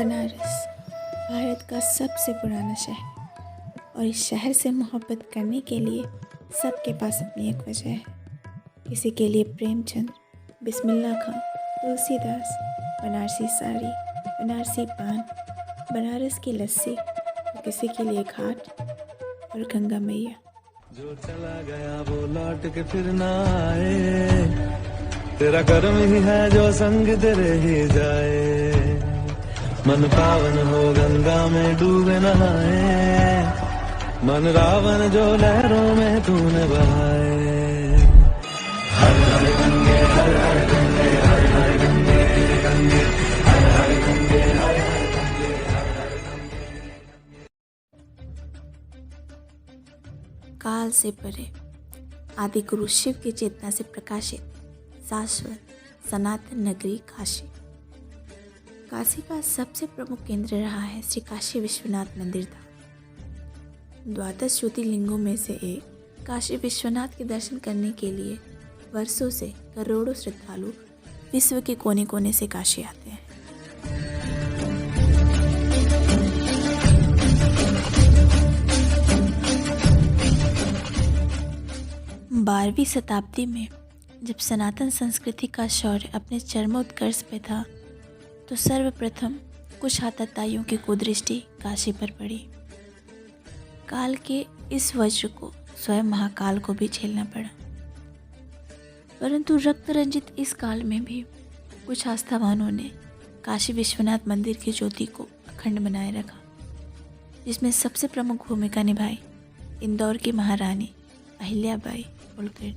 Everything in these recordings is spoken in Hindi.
बनारस भारत का सबसे पुराना शहर और इस शहर से मोहब्बत करने के लिए सबके पास अपनी एक वजह है। किसी के लिए प्रेमचंद, बिस्मिल्लाह खां, तुलसीदास, बनारसी साड़ी, बनारसी पान, बनारस की लस्सी, तो किसी के लिए घाट और गंगा मैया। जो चला गया वो लौट के फिर ना आए, तेरा कर्म ही है जो संग तेरे ही जाए। मन पावन हो गंगा में डूबे नहाए, मन रावण जो लहरों में तूने बहाए। हर हर गंगे, हर हर गंगे, हर हर गंगे, गंगे हर हर गंगे, हर हर गंगे, हर हर गंगे। काल से परे आदि गुरु शिव की चेतना से प्रकाशित शाश्वत सनातन नगरी काशी। काशी का सबसे प्रमुख केंद्र रहा है श्री काशी विश्वनाथ मंदिर धाम। द्वादश ज्योतिर्लिंगों में से एक काशी विश्वनाथ के दर्शन करने के लिए वर्षों से करोड़ों श्रद्धालु विश्व के कोने कोने से काशी आते हैं। बारहवीं शताब्दी में जब सनातन संस्कृति का शौर्य अपने चरमोत्कर्ष पे था तो सर्वप्रथम कुछ आतताइयों की कुदृष्टि काशी पर पड़ी। काल के इस वज्र को स्वयं महाकाल को भी झेलना पड़ा, परंतु रक्त रंजित इस काल में भी कुछ आस्थावानों ने काशी विश्वनाथ मंदिर की ज्योति को अखंड बनाए रखा, जिसमें सबसे प्रमुख भूमिका निभाई इंदौर की महारानी अहिल्याबाई होलकर ने,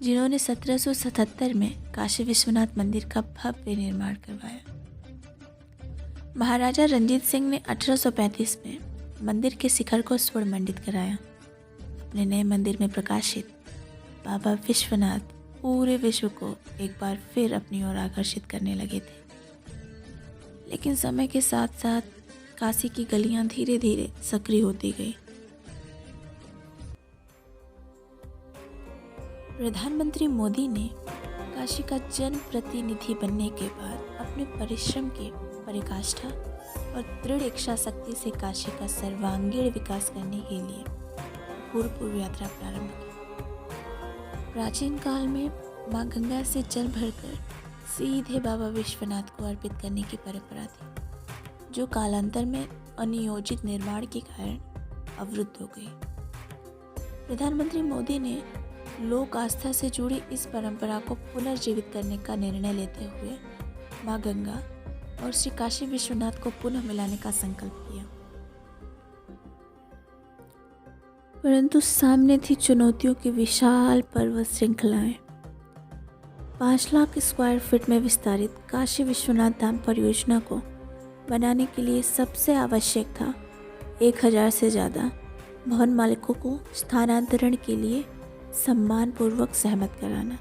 जिन्होंने 1777 में काशी विश्वनाथ मंदिर का भव्य निर्माण करवाया। महाराजा रंजीत सिंह ने 1835 में मंदिर के शिखर को स्वर्णमंडित कराया। अपने नए मंदिर में प्रकाशित बाबा विश्वनाथ पूरे विश्व को एक बार फिर अपनी ओर आकर्षित करने लगे थे। लेकिन समय के साथ साथ काशी की गलियां धीरे धीरे सक्रिय होती गई। प्रधानमंत्री मोदी ने काशी का जन प्रतिनिधि बनने के बाद अपने परिश्रम की पराकाष्ठा और दृढ़ इच्छा शक्ति से काशी का सर्वांगीण विकास करने के लिए पूर्व यात्रा प्रारंभ की। प्राचीन काल में मां गंगा से जल भरकर सीधे बाबा विश्वनाथ को अर्पित करने की परंपरा थी, जो कालांतर में अनियोजित निर्माण के कारण अवरुद्ध हो गई। प्रधानमंत्री मोदी ने लोक आस्था से जुड़ी इस परंपरा को पुनर्जीवित करने का निर्णय लेते हुए मां गंगा और श्री काशी विश्वनाथ को पुनः मिलाने का संकल्प किया। परंतु सामने थी चुनौतियों की विशाल पर्वत श्रृंखलाएं। 5 लाख स्क्वायर फीट में विस्तारित काशी विश्वनाथ धाम परियोजना को बनाने के लिए सबसे आवश्यक था 1000 से ज़्यादा भवन मालिकों को स्थानांतरण के लिए सम्मानपूर्वक सहमत कराना,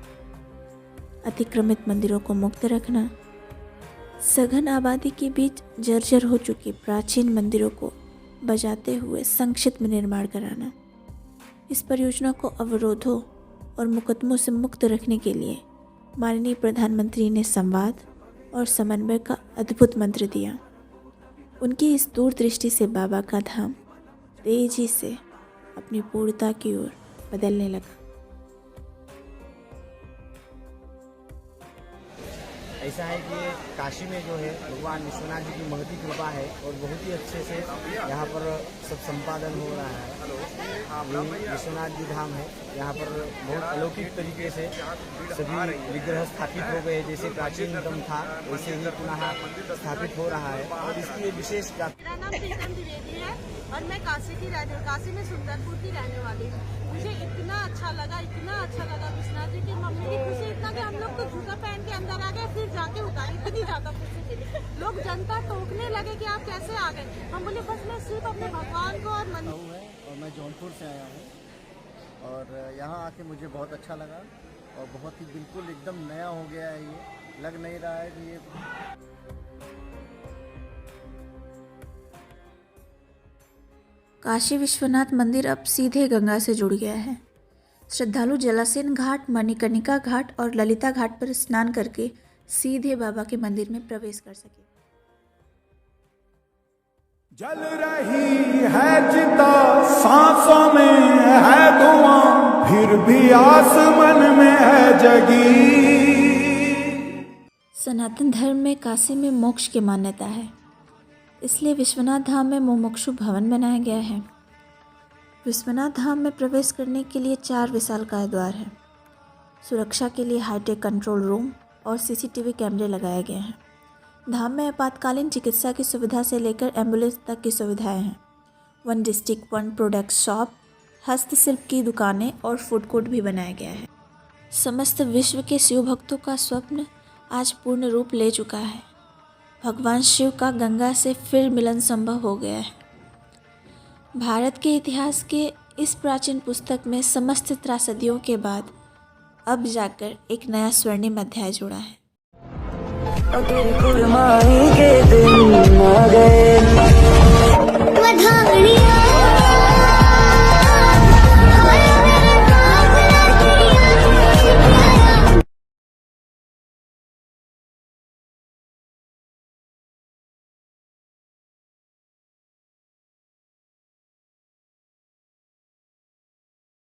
अतिक्रमित मंदिरों को मुक्त रखना, सघन आबादी के बीच जर्जर हो चुके प्राचीन मंदिरों को बजाते हुए संक्षिप्त निर्माण कराना। इस परियोजना को अवरोधों और मुकदमों से मुक्त रखने के लिए माननीय प्रधानमंत्री ने संवाद और समन्वय का अद्भुत मंत्र दिया। उनकी इस दूरदृष्टि से बाबा का धाम तेजी से अपनी पूर्णता की ओर बदलने लगा। ऐसा है कि काशी में जो है भगवान विश्वनाथ जी की महती कृपा है और बहुत ही अच्छे से यहाँ पर सब संपादन हो रहा है। ये विश्वनाथ जी धाम है, यहाँ पर बहुत अलौकिक तरीके से सभी विग्रह स्थापित हो गए। जैसे प्राचीन क्रम था वैसे ही पुनः स्थापित हो रहा है और इसकी विशेष मेरा नाम प्रीतम द्विवेदी है और मैं काशी में सुंदरपुर की रहने वाली हूँ। मुझे इतना अच्छा लगा विश्वनाथ जी की मम्मी की खुशी इतना कि हम लोग तो जूता पहन के अंदर आ गए, फिर जाके उतारे, इतनी ज्यादा खुशी थी। लोग जनता टोकने लगे कि आप कैसे आ गए। हम बोले बस मैं सिर्फ अपने भगवान को और मैं जौनपुर से आया हूँ और यहाँ आके मुझे बहुत अच्छा लगा और बहुत ही बिल्कुल एकदम नया हो गया है। ये लग नहीं रहा है कि ये काशी विश्वनाथ मंदिर अब सीधे गंगा से जुड़ गया है। श्रद्धालु जलासेन घाट, मणिकर्णिका घाट और ललिता घाट पर स्नान करके सीधे बाबा के मंदिर में प्रवेश कर सके। जल रही है चिता, सांसों में है धुआं, फिर भी आसमान में है जगी। सनातन धर्म में काशी में मोक्ष की मान्यता है, इसलिए विश्वनाथ धाम में मुमुक्षु भवन बनाया गया है। विश्वनाथ धाम में प्रवेश करने के लिए 4 विशालकाय द्वार हैं। सुरक्षा के लिए हाईटेक कंट्रोल रूम और सीसीटीवी कैमरे लगाए गए हैं। धाम में आपातकालीन चिकित्सा की सुविधा से लेकर एम्बुलेंस तक की सुविधाएं हैं। 1 डिस्ट्रिक्ट 1 प्रोडक्ट शॉप, हस्तशिल्प की दुकानें और फूड कोर्ट भी बनाया गया है। समस्त विश्व के शिव भक्तों का स्वप्न आज पूर्ण रूप ले चुका है। भगवान शिव का गंगा से फिर मिलन संभव हो गया है। भारत के इतिहास के इस प्राचीन पुस्तक में समस्त त्रासदियों के बाद अब जाकर एक नया स्वर्णिम अध्याय जुड़ा है। तेरी कुर्बानी के दिन आ गए।